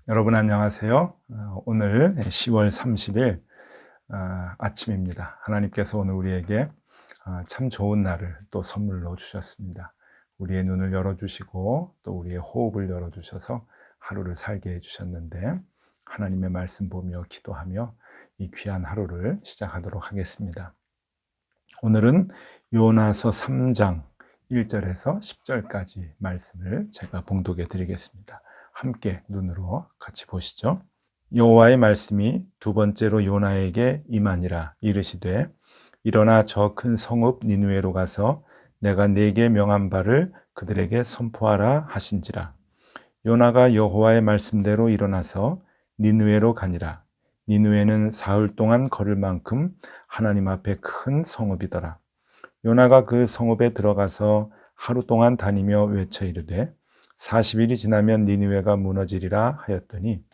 여러분 안녕하세요. 오늘 10월 30일 아침입니다. 하나님께서 오늘 우리에게 참 좋은 날을 또 선물로 주셨습니다. 우리의 눈을 열어주시고 또 우리의 호흡을 열어주셔서 하루를 살게 해주셨는데, 하나님의 말씀 보며 기도하며 이 귀한 하루를 시작하도록 하겠습니다. 오늘은 요나서 3장 1절에서 10절까지 말씀을 제가 봉독해 드리겠습니다. 함께 눈으로 같이 보시죠. 여호와의 말씀이 두 번째로 요나에게 임하니라. 이르시되 일어나 저 큰 성읍 니느웨로 가서 내가 네게 명한 바를 그들에게 선포하라 하신지라. 요나가 여호와의 말씀대로 일어나서 니느웨로 가니라. 니느웨는 사흘 동안 걸을 만큼 하나님 앞에 큰 성읍이더라. 요나가 그 성읍에 들어가서 하루 동안 다니며 외쳐 이르되 40일이 지나면 니느웨가 무너지리라 하였더니,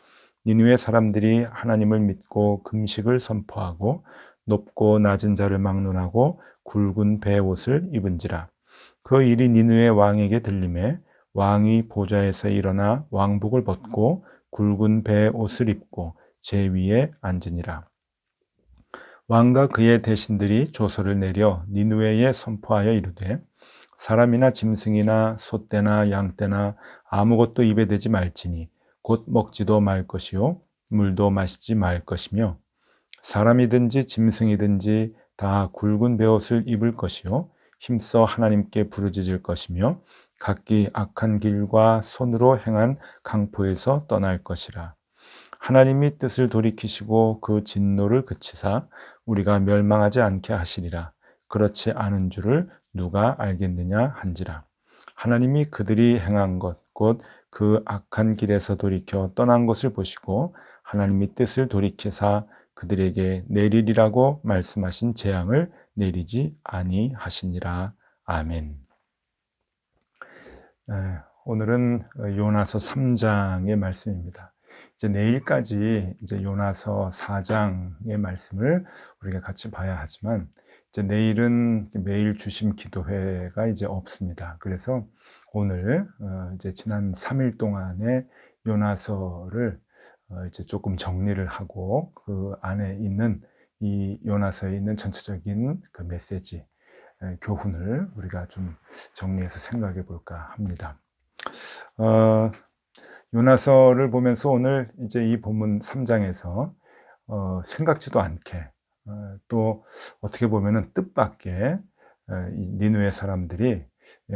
니느웨 사람들이 하나님을 믿고 금식을 선포하고 높고 낮은 자를 막론하고 굵은 베옷을 입은지라. 그 일이 니느웨 왕에게 들림에 왕이 보좌에서 일어나 왕복을 벗고 굵은 베옷을 입고 제 위에 앉으니라. 왕과 그의 대신들이 조서를 내려 니느웨에 선포하여 이르되 사람이나 짐승이나 소떼나 양떼나 아무것도 입에 대지 말지니 곧 먹지도 말 것이요 물도 마시지 말 것이며, 사람이든지 짐승이든지 다 굵은 베옷을 입을 것이요 힘써 하나님께 부르짖을 것이며 각기 악한 길과 손으로 행한 강포에서 떠날 것이라. 하나님이 뜻을 돌이키시고 그 진노를 그치사 우리가 멸망하지 않게 하시리라. 그렇지 않은 줄을 누가 알겠느냐 한지라. 하나님이 그들이 행한 것 곧 그 악한 길에서 돌이켜 떠난 것을 보시고 하나님이 뜻을 돌이키사 그들에게 내리리라고 말씀하신 재앙을 내리지 아니하시니라. 아멘. 오늘은 요나서 3장의 말씀입니다. 이제 내일까지 이제 요나서 4장의 말씀을 우리가 같이 봐야 하지만, 이제 내일은 매일 주심 기도회가 이제 없습니다. 그래서 오늘 이제 지난 3일 동안의 요나서를 이제 조금 정리를 하고 그 안에 있는 이 요나서에 있는 전체적인 그 메시지, 교훈을 우리가 좀 정리해서 생각해 볼까 합니다. 요나서를 보면서 오늘 이제 이 본문 3장에서 생각지도 않게 또 어떻게 보면은 뜻밖의 이 니느웨 사람들이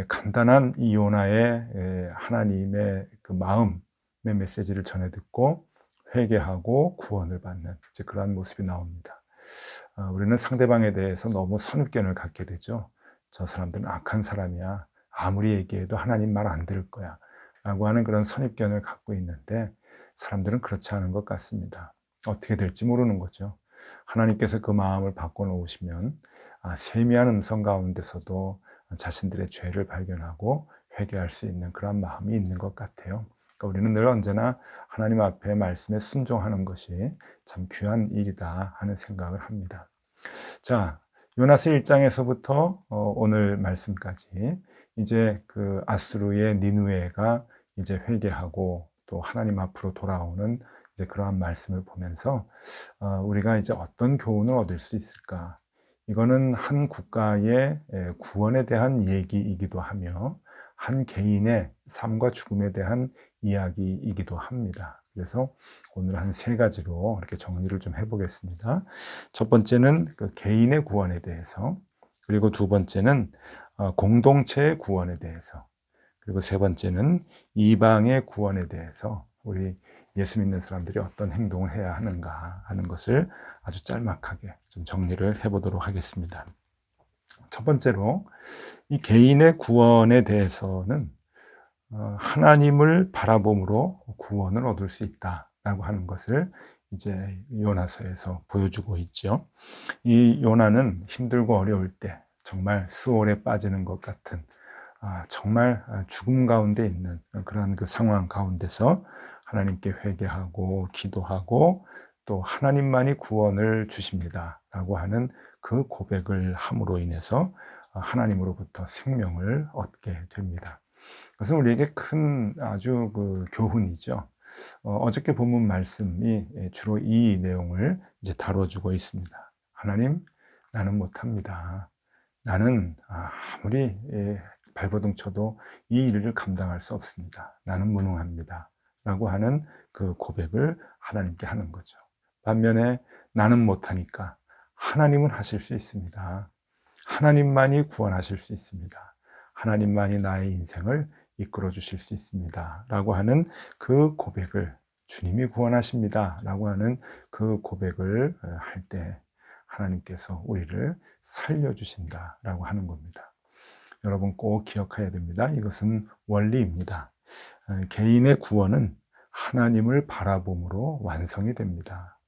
간단한 이 요나의 하나님의 그 마음의 메시지를 전해 듣고 회개하고 구원을 받는 이제 그러한 모습이 나옵니다. 우리는 상대방에 대해서 너무 선입견을 갖게 되죠. 저 사람들은 악한 사람이야. 아무리 얘기해도 하나님 말 안 들을 거야. 라고 하는 그런 선입견을 갖고 있는데, 사람들은 그렇지 않은 것 같습니다. 어떻게 될지 모르는 거죠. 하나님께서 그 마음을 바꿔놓으시면 세미한 음성 가운데서도 자신들의 죄를 발견하고 회개할 수 있는 그런 마음이 있는 것 같아요. 그러니까 우리는 늘 언제나 하나님 앞에 말씀에 순종하는 것이 참 귀한 일이다 하는 생각을 합니다. 자, 요나서 1장에서부터 오늘 말씀까지 이제 그 아수르의 니느웨가 이제 회개하고 또 하나님 앞으로 돌아오는 이제 그러한 말씀을 보면서 우리가 이제 어떤 교훈을 얻을 수 있을까? 이거는 한 국가의 구원에 대한 얘기이기도 하며 한 개인의 삶과 죽음에 대한 이야기이기도 합니다. 그래서 오늘 한 세 가지로 이렇게 정리를 좀 해보겠습니다. 첫 번째는 그 개인의 구원에 대해서, 그리고 두 번째는 공동체의 구원에 대해서, 그리고 세 번째는 이방의 구원에 대해서 우리 예수 믿는 사람들이 어떤 행동을 해야 하는가 하는 것을 아주 짤막하게 좀 정리를 해보도록 하겠습니다. 첫 번째로 이 개인의 구원에 대해서는 하나님을 바라봄으로 구원을 얻을 수 있다라고 하는 것을 이제 요나서에서 보여주고 있죠. 이 요나는 힘들고 어려울 때 정말 수월에 빠지는 것 같은 정말 죽음 가운데 있는 그런 그 상황 가운데서 하나님께 회개하고 기도하고 또 하나님만이 구원을 주십니다 라고 하는 그 고백을 함으로 인해서 하나님으로부터 생명을 얻게 됩니다. 그것은 우리에게 큰 아주 그 교훈이죠. 어저께 본문 말씀이 주로 이 내용을 이제 다뤄주고 있습니다. 하나님, 나는 못합니다. 나는 아무리 발버둥 쳐도 이 일을 감당할 수 없습니다. 나는 무능합니다. 라고 하는 그 고백을 하나님께 하는 거죠. 반면에 나는 못하니까 하나님은 하실 수 있습니다. 하나님만이 구원하실 수 있습니다. 하나님만이 나의 인생을 이끌어 주실 수 있습니다. 라고 하는 그 고백을, 주님이 구원하십니다. 라고 하는 그 고백을 할 때 하나님께서 우리를 살려주신다. 라고 하는 겁니다. 여러분 꼭 기억해야 됩니다. 이것은 원리입니다. 개인의 구원은 하나님을 바라봄으로 완성이 됩니다.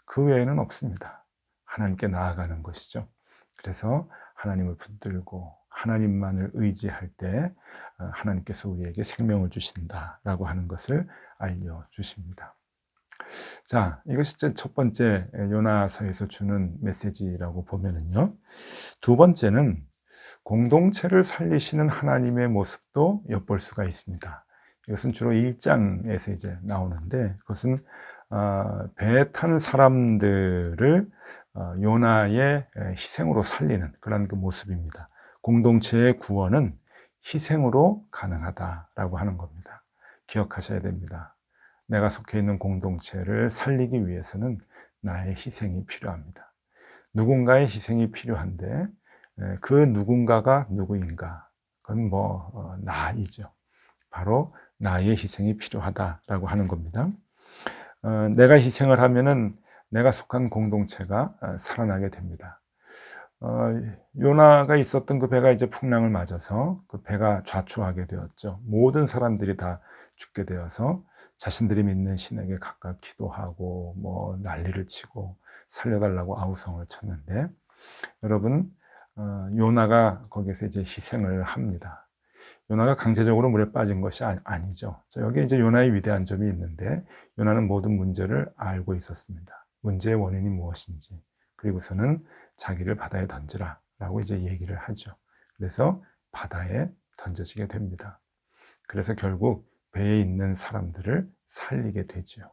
그 외에는 없습니다. 하나님께 나아가는 것이죠. 그래서 하나님을 붙들고 하나님만을 의지할 때 하나님께서 우리에게 생명을 주신다라고 하는 것을 알려주십니다. 자, 이것이 첫 번째 요나서에서 주는 메시지라고 보면은요. 두 번째는 공동체를 살리시는 하나님의 모습도 엿볼 수가 있습니다. 이것은 주로 1장에서 이제 나오는데, 그것은 배에 탄 사람들을 요나의 희생으로 살리는 그런 그 모습입니다. 공동체의 구원은 희생으로 가능하다라고 하는 겁니다. 기억하셔야 됩니다. 내가 속해 있는 공동체를 살리기 위해서는 나의 희생이 필요합니다. 누군가의 희생이 필요한데 그 누군가가 누구인가? 그건 나이죠. 바로 나의 희생이 필요하다라고 하는 겁니다. 내가 희생을 하면은 내가 속한 공동체가 살아나게 됩니다. 요나가 있었던 그 배가 이제 풍랑을 맞아서 그 배가 좌초하게 되었죠. 모든 사람들이 다 죽게 되어서 자신들이 믿는 신에게 각각 기도하고 난리를 치고 살려달라고 아우성을 쳤는데, 여러분 요나가 거기서 이제 희생을 합니다. 요나가 강제적으로 물에 빠진 것이 아니죠. 여기 이제 요나의 위대한 점이 있는데, 요나는 모든 문제를 알고 있었습니다. 문제의 원인이 무엇인지, 그리고서는 자기를 바다에 던지라 라고 이제 얘기를 하죠. 그래서 바다에 던져지게 됩니다. 그래서 결국 배에 있는 사람들을 살리게 되죠.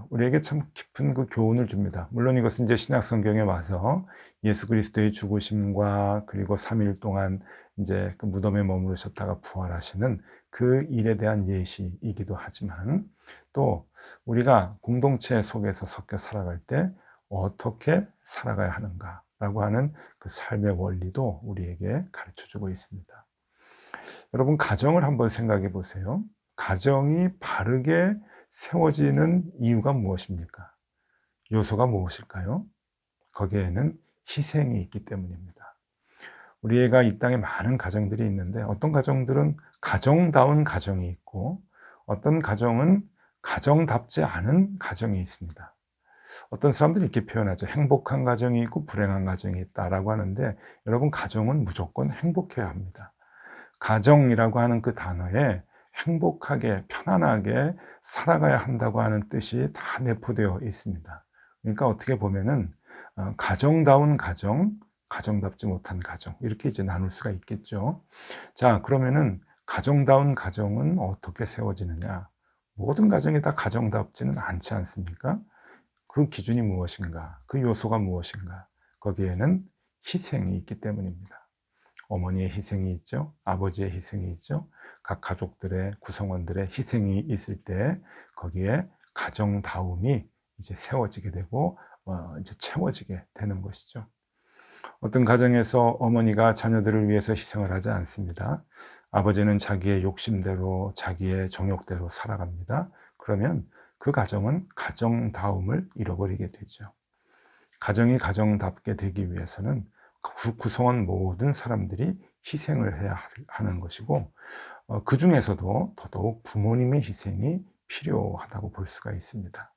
우리에게 참 깊은 그 교훈을 줍니다. 물론 이것은 이제 신약 성경에 와서 예수 그리스도의 죽으심과 그리고 3일 동안 이제 그 무덤에 머무르셨다가 부활하시는 그 일에 대한 예시이기도 하지만, 또 우리가 공동체 속에서 섞여 살아갈 때 어떻게 살아가야 하는가라고 하는 그 삶의 원리도 우리에게 가르쳐 주고 있습니다. 여러분, 가정을 한번 생각해 보세요. 가정이 바르게 세워지는 이유가 무엇입니까? 요소가 무엇일까요? 거기에는 희생이 있기 때문입니다. 우리가 이 땅에 많은 가정들이 있는데, 어떤 가정들은 가정다운 가정이 있고 어떤 가정은 가정답지 않은 가정이 있습니다. 어떤 사람들이 이렇게 표현하죠. 행복한 가정이 있고 불행한 가정이 있다라고 하는데, 여러분, 가정은 무조건 행복해야 합니다. 가정이라고 하는 그 단어에 행복하게 편안하게 살아가야 한다고 하는 뜻이 다 내포되어 있습니다. 그러니까 어떻게 보면은 가정다운 가정, 가정답지 못한 가정, 이렇게 이제 나눌 수가 있겠죠. 자, 그러면은 가정다운 가정은 어떻게 세워지느냐? 모든 가정이 다 가정답지는 않지 않습니까? 그 기준이 무엇인가? 그 요소가 무엇인가? 거기에는 희생이 있기 때문입니다. 어머니의 희생이 있죠. 아버지의 희생이 있죠. 각 가족들의 구성원들의 희생이 있을 때 거기에 가정다움이 이제 세워지게 되고 이제 채워지게 되는 것이죠. 어떤 가정에서 어머니가 자녀들을 위해서 희생을 하지 않습니다. 아버지는 자기의 욕심대로 자기의 정욕대로 살아갑니다. 그러면 그 가정은 가정다움을 잃어버리게 되죠. 가정이 가정답게 되기 위해서는 그 구성원 모든 사람들이 희생을 해야 하는 것이고, 그 중에서도 더더욱 부모님의 희생이 필요하다고 볼 수가 있습니다.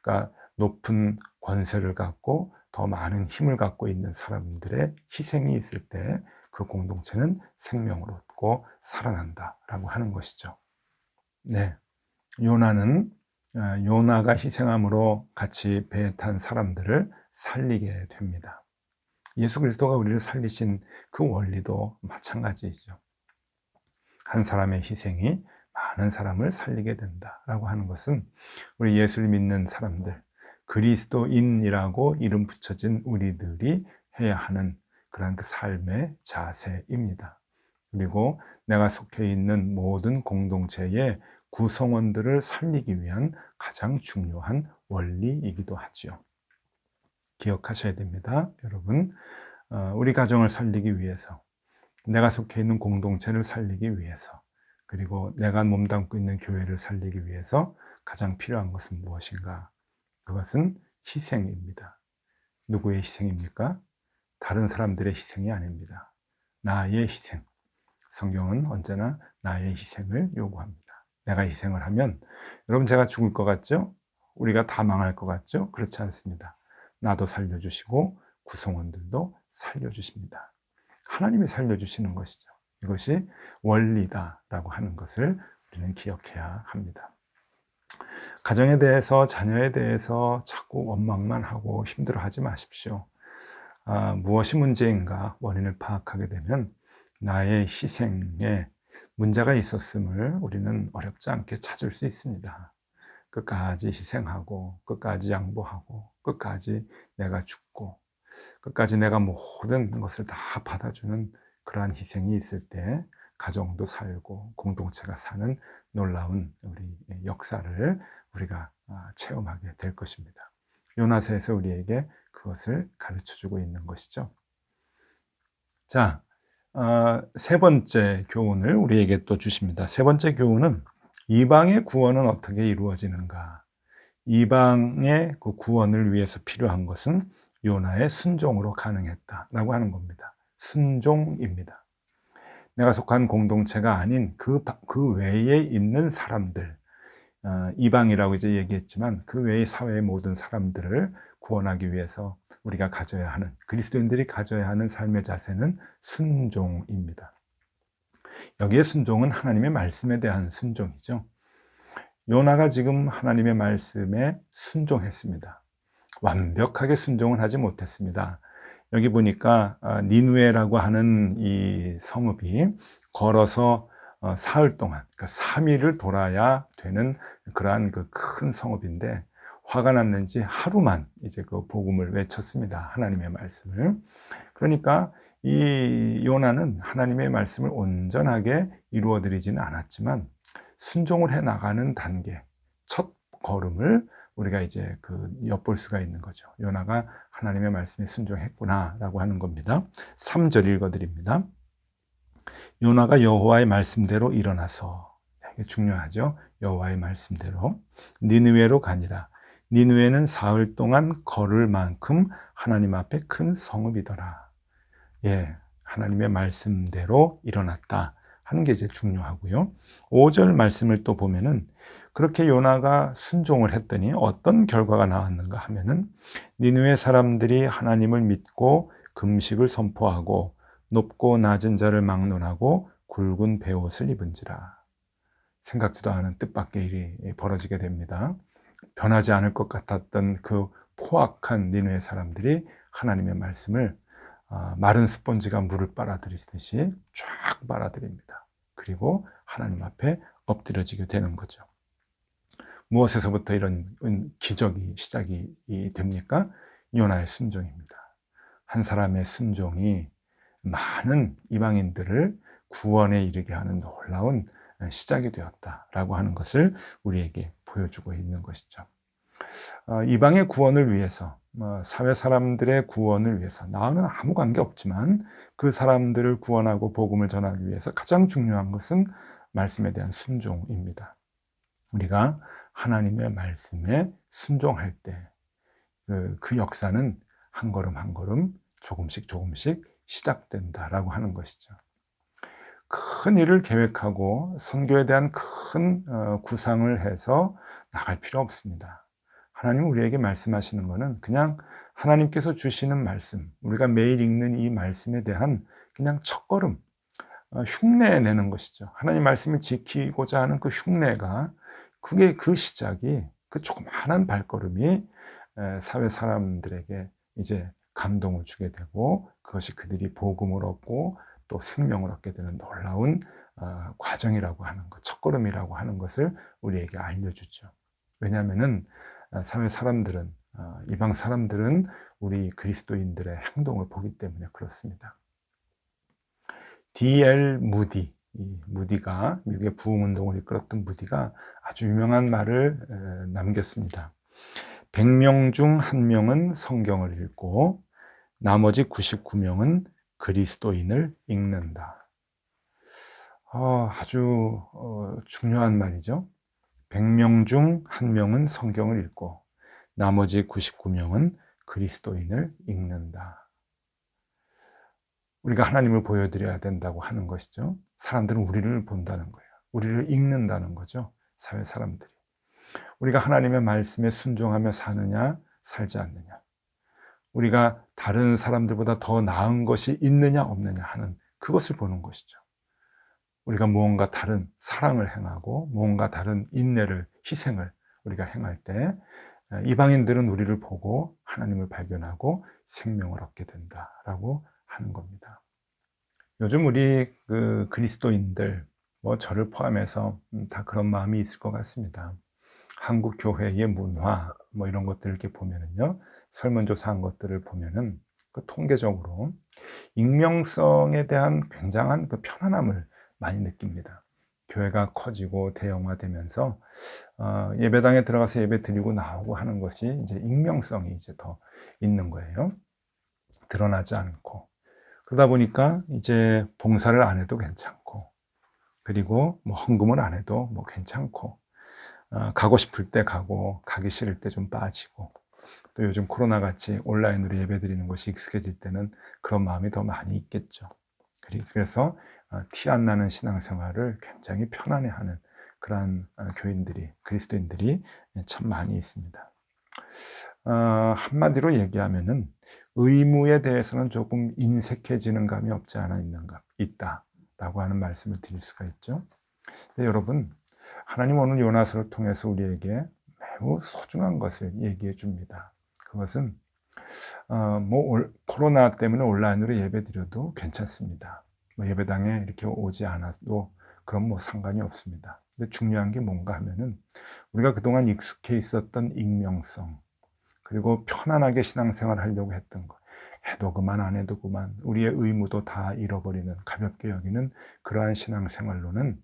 그러니까 높은 권세를 갖고 더 많은 힘을 갖고 있는 사람들의 희생이 있을 때 그 공동체는 생명을 얻고 살아난다라고 하는 것이죠. 네, 요나가 희생함으로 같이 배에 탄 사람들을 살리게 됩니다. 예수 그리스도가 우리를 살리신 그 원리도 마찬가지이죠. 한 사람의 희생이 많은 사람을 살리게 된다라고 하는 것은 우리 예수를 믿는 사람들, 그리스도인이라고 이름 붙여진 우리들이 해야 하는 그런 그 삶의 자세입니다. 그리고 내가 속해 있는 모든 공동체의 구성원들을 살리기 위한 가장 중요한 원리이기도 하지요. 기억하셔야 됩니다. 여러분, 우리 가정을 살리기 위해서, 내가 속해 있는 공동체를 살리기 위해서, 그리고 내가 몸담고 있는 교회를 살리기 위해서 가장 필요한 것은 무엇인가? 그것은 희생입니다. 누구의 희생입니까? 다른 사람들의 희생이 아닙니다. 나의 희생. 성경은 언제나 나의 희생을 요구합니다. 내가 희생을 하면, 여러분, 제가 죽을 것 같죠? 우리가 다 망할 것 같죠? 그렇지 않습니다. 나도 살려주시고 구성원들도 살려주십니다. 하나님이 살려주시는 것이죠. 이것이 원리다라고 하는 것을 우리는 기억해야 합니다. 가정에 대해서, 자녀에 대해서 자꾸 원망만 하고 힘들어하지 마십시오. 무엇이 문제인가 원인을 파악하게 되면 나의 희생에 문제가 있었음을 우리는 어렵지 않게 찾을 수 있습니다. 끝까지 희생하고, 끝까지 양보하고, 끝까지 내가 죽고, 끝까지 내가 모든 것을 다 받아주는 그러한 희생이 있을 때 가정도 살고 공동체가 사는 놀라운 우리 역사를 우리가 체험하게 될 것입니다. 요나서에서 우리에게 그것을 가르쳐주고 있는 것이죠. 자, 세 번째 교훈을 우리에게 또 주십니다. 세 번째 교훈은 이방의 구원은 어떻게 이루어지는가? 이방의 그 구원을 위해서 필요한 것은 요나의 순종으로 가능했다라고 하는 겁니다. 순종입니다. 내가 속한 공동체가 아닌 그 외에 있는 사람들, 이방이라고 이제 얘기했지만 그 외의 사회의 모든 사람들을 구원하기 위해서 우리가 가져야 하는, 그리스도인들이 가져야 하는 삶의 자세는 순종입니다. 여기에 순종은 하나님의 말씀에 대한 순종이죠. 요나가 지금 하나님의 말씀에 순종했습니다. 완벽하게 순종은 하지 못했습니다. 여기 보니까 니누에라고 하는 이 성읍이 걸어서 사흘 동안, 그러니까 3일을 돌아야 되는 그러한 그 큰 성읍인데, 화가 났는지 하루만 이제 그 복음을 외쳤습니다. 하나님의 말씀을. 그러니까 이 요나는 하나님의 말씀을 온전하게 이루어드리지는 않았지만 순종을 해 나가는 단계, 첫 걸음을 우리가 이제 엿볼 수가 있는 거죠. 요나가 하나님의 말씀에 순종했구나라고 하는 겁니다. 3절 읽어드립니다. 요나가 여호와의 말씀대로 일어나서, 이게 중요하죠. 여호와의 말씀대로 니느웨로 가니라. 니느웨는 사흘 동안 걸을 만큼 하나님 앞에 큰 성읍이더라. 예, 하나님의 말씀대로 일어났다 하는 게 이제 중요하고요. 5절 말씀을 또 보면은 그렇게 요나가 순종을 했더니 어떤 결과가 나왔는가 하면은 니느웨 사람들이 하나님을 믿고 금식을 선포하고 높고 낮은 자를 막론하고 굵은 베옷을 입은지라. 생각지도 않은 뜻밖의 일이 벌어지게 됩니다. 변하지 않을 것 같았던 그 포악한 니느웨 사람들이 하나님의 말씀을 마른 스펀지가 물을 빨아들이듯이 쫙 빨아들입니다. 그리고 하나님 앞에 엎드려지게 되는 거죠. 무엇에서부터 이런 기적이 시작이 됩니까? 요나의 순종입니다. 한 사람의 순종이 많은 이방인들을 구원에 이르게 하는 놀라운 시작이 되었다라고 하는 것을 우리에게 보여주고 있는 것이죠. 이방의 구원을 위해서, 사회 사람들의 구원을 위해서, 나와는 아무 관계 없지만 그 사람들을 구원하고 복음을 전하기 위해서 가장 중요한 것은 말씀에 대한 순종입니다. 우리가 하나님의 말씀에 순종할 때 그 역사는 한 걸음 한 걸음 조금씩 시작된다라고 하는 것이죠. 큰 일을 계획하고 선교에 대한 큰 구상을 해서 나갈 필요 없습니다. 하나님은 우리에게 말씀하시는 것은 그냥 하나님께서 주시는 말씀, 우리가 매일 읽는 이 말씀에 대한 그냥 첫걸음, 흉내 내는 것이죠. 하나님 말씀을 지키고자 하는 그 흉내가, 그게 그 시작이, 그 조그마한 발걸음이 사회 사람들에게 이제 감동을 주게 되고 그것이 그들이 복음을 얻고 또 생명을 얻게 되는 놀라운 과정이라고 하는 것, 첫걸음이라고 하는 것을 우리에게 알려주죠. 왜냐하면은 사회 사람들은, 이방 사람들은 우리 그리스도인들의 행동을 보기 때문에 그렇습니다. D.L. 무디, 이 무디가, 미국의 부흥운동을 이끌었던 무디가 아주 유명한 말을 남겼습니다. 100명 중 1명은 성경을 읽고 나머지 99명은 그리스도인을 읽는다. 아주 중요한 말이죠. 100명 중 1명은 성경을 읽고 나머지 99명은 그리스도인을 읽는다. 우리가 하나님을 보여드려야 된다고 하는 것이죠. 사람들은 우리를 본다는 거예요. 우리를 읽는다는 거죠. 사회 사람들이. 우리가 하나님의 말씀에 순종하며 사느냐, 살지 않느냐. 우리가 다른 사람들보다 더 나은 것이 있느냐, 없느냐 하는 그것을 보는 것이죠. 우리가 무언가 다른 사랑을 행하고 무언가 다른 인내를, 희생을 우리가 행할 때 이방인들은 우리를 보고 하나님을 발견하고 생명을 얻게 된다라고 하는 겁니다. 요즘 우리 그리스도인들, 저를 포함해서 다 그런 마음이 있을 것 같습니다. 한국 교회의 문화, 이런 것들을 이렇게 보면은요, 설문조사한 것들을 보면은 통계적으로 익명성에 대한 굉장한 편안함을 많이 느낍니다. 교회가 커지고 대형화되면서 예배당에 들어가서 예배 드리고 나오고 하는 것이 이제 익명성이 이제 더 있는 거예요. 드러나지 않고. 그러다 보니까 이제 봉사를 안 해도 괜찮고, 그리고 헌금을 안 해도 괜찮고, 가고 싶을 때 가고, 가기 싫을 때 좀 빠지고, 또 요즘 코로나 같이 온라인으로 예배 드리는 것이 익숙해질 때는 그런 마음이 더 많이 있겠죠. 그래서 티 안 나는 신앙생활을 굉장히 편안해하는 그러한 교인들이, 그리스도인들이 참 많이 있습니다. 한마디로 얘기하면은 의무에 대해서는 조금 인색해지는 감이 없지 않아 있다라고 하는 말씀을 드릴 수가 있죠. 근데 여러분, 하나님 오늘 요나서를 통해서 우리에게 매우 소중한 것을 얘기해 줍니다. 그것은 코로나 때문에 온라인으로 예배 드려도 괜찮습니다. 예배당에 이렇게 오지 않아도 그럼 상관이 없습니다. 근데 중요한 게 뭔가 하면은 우리가 그동안 익숙해 있었던 익명성, 그리고 편안하게 신앙생활 하려고 했던 것, 해도 그만 안 해도 그만, 우리의 의무도 다 잃어버리는, 가볍게 여기는 그러한 신앙생활로는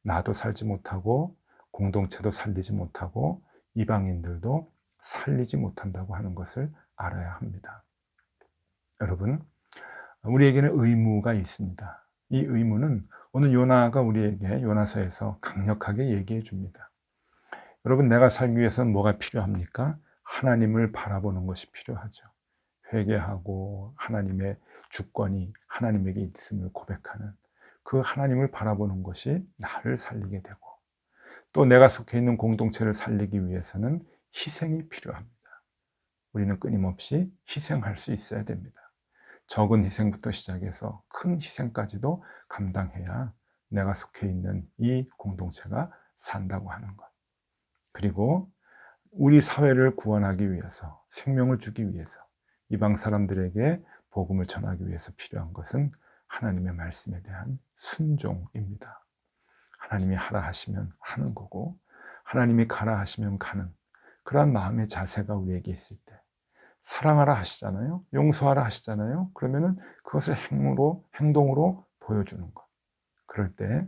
나도 살지 못하고 공동체도 살리지 못하고 이방인들도 살리지 못한다고 하는 것을 알아야 합니다. 여러분, 우리에게는 의무가 있습니다. 이 의무는 오늘 요나가 우리에게 요나서에서 강력하게 얘기해 줍니다. 여러분, 내가 살기 위해서는 뭐가 필요합니까? 하나님을 바라보는 것이 필요하죠. 회개하고 하나님의 주권이 하나님에게 있음을 고백하는 그 하나님을 바라보는 것이 나를 살리게 되고, 또 내가 속해 있는 공동체를 살리기 위해서는 희생이 필요합니다. 우리는 끊임없이 희생할 수 있어야 됩니다. 적은 희생부터 시작해서 큰 희생까지도 감당해야 내가 속해 있는 이 공동체가 산다고 하는 것. 그리고 우리 사회를 구원하기 위해서, 생명을 주기 위해서, 이방 사람들에게 복음을 전하기 위해서 필요한 것은 하나님의 말씀에 대한 순종입니다. 하나님이 하라 하시면 하는 거고, 하나님이 가라 하시면 가는 그러한 마음의 자세가 우리에게 있을 때, 사랑하라 하시잖아요. 용서하라 하시잖아요. 그러면은 그것을 행동으로 보여주는 것. 그럴 때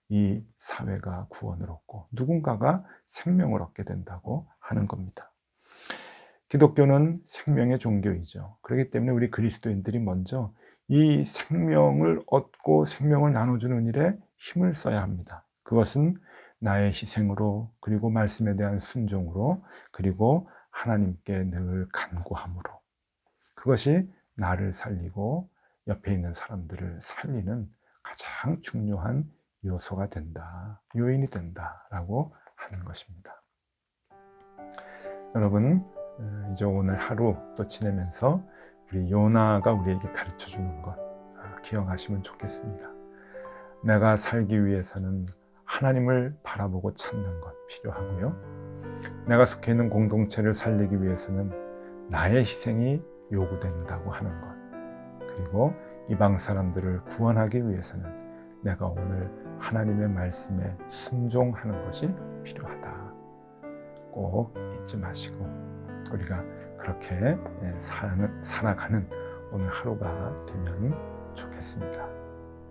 이 사회가 구원을 얻고 누군가가 생명을 얻게 된다고 하는 겁니다. 기독교는 생명의 종교이죠. 그렇기 때문에 우리 그리스도인들이 먼저 이 생명을 얻고 생명을 나눠주는 일에 힘을 써야 합니다. 그것은 나의 희생으로, 그리고 말씀에 대한 순종으로, 그리고 하나님께 늘 간구함으로, 그것이 나를 살리고 옆에 있는 사람들을 살리는 가장 중요한 요소가 된다, 요인이 된다라고 하는 것입니다. 여러분, 이제 오늘 하루 또 지내면서 우리 요나가 우리에게 가르쳐주는 것 기억하시면 좋겠습니다. 내가 살기 위해서는 하나님을 바라보고 찾는 것 필요하고요. 내가 속해 있는 공동체를 살리기 위해서는 나의 희생이 요구된다고 하는 것, 그리고 이방 사람들을 구원하기 위해서는 내가 오늘 하나님의 말씀에 순종하는 것이 필요하다. 꼭 잊지 마시고 우리가 그렇게 살아가는 오늘 하루가 되면 좋겠습니다.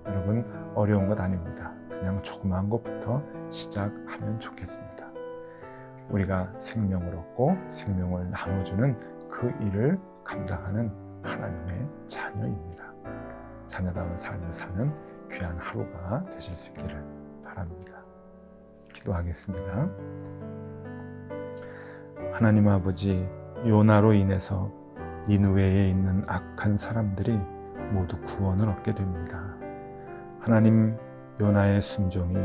여러분, 어려운 것 아닙니다. 그냥 조그마한 것부터 시작하면 좋겠습니다. 우리가 생명을 얻고 생명을 나눠주는 그 일을 감당하는 하나님의 자녀입니다. 자녀다운 삶을 사는 귀한 하루가 되실 수 있기를 바랍니다. 기도하겠습니다. 하나님 아버지, 요나로 인해서 니느웨에 있는 악한 사람들이 모두 구원을 얻게 됩니다. 하나님, 요나의 순종이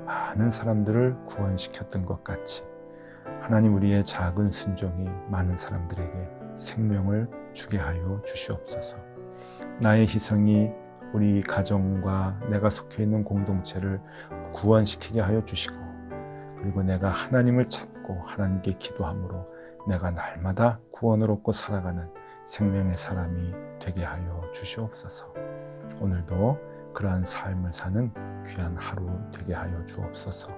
많은 사람들을 구원시켰던 것 같이 하나님, 우리의 작은 순종이 많은 사람들에게 생명을 주게 하여 주시옵소서. 나의 희생이 우리 가정과 내가 속해 있는 공동체를 구원시키게 하여 주시고, 그리고 내가 하나님을 찾고 하나님께 기도함으로 내가 날마다 구원을 얻고 살아가는 생명의 사람이 되게 하여 주시옵소서. 오늘도 그러한 삶을 사는 귀한 하루 되게 하여 주옵소서.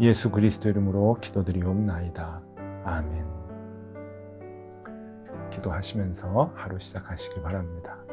예수 그리스도 이름으로 기도드리옵나이다. 아멘. 기도하시면서 하루 시작하시기 바랍니다.